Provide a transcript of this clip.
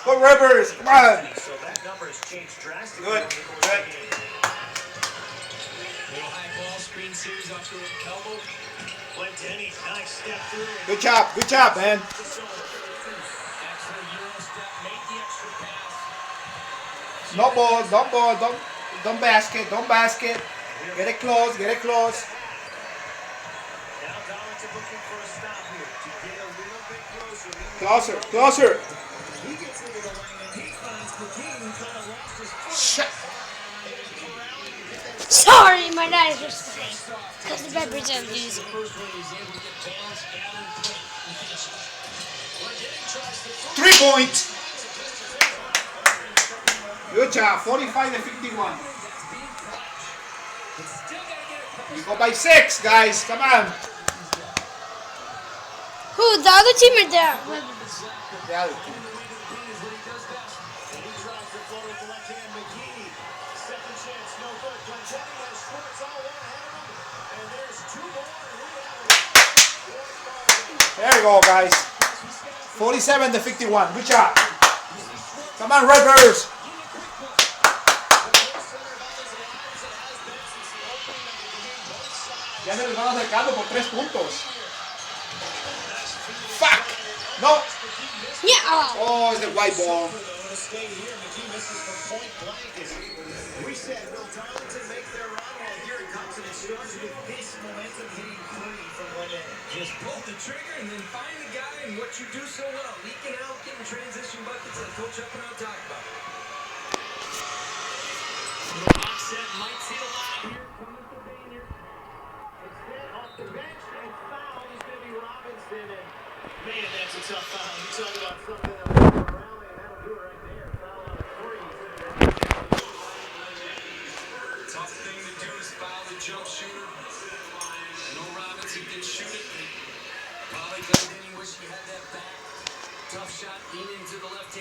Go Rivers, come on. So that number has changed drastically. Good. Little high ball screen series off the elbow. Went Denny, nice step through. Good job, man. Excellent Euro step, made the extra pass. No ball, don't basket. Get it close. Now Darlington looking for a stop here to get a little bit closer. Closer. He gets into the lane and he finds McGee, who kind of lost his foot. Shut. Sorry, my eyes are sweating. Because the peppers are losing. First one he's able to get balance, gather, quick, and finish it. When Denny tries to 3-point. Good job. 45-51. We go by 6, guys. Come on. Who? The other team or the The other team. There you go, guys. 47-51. Good job. Come on, Rivers. Ya se les van acercando por 3 puntos. Fuck. No. Yeah. Oh, it's the white ball. Just pull the trigger and then find the guy and what you do so well. Leaking out, getting transition buckets like Coach Uppenow talked about. Little offset might see a lot here. Coming to Bainer. Instead, off the bench and foul is going to be Robinson. And man, that's a tough foul. You talk about something that will go around and that'll do it right there. Foul on three. Tough thing to do is foul the jump shooter. I know Robinson can shoot it. Probably got it anywhere she had that back. Tough shot in into the left hand.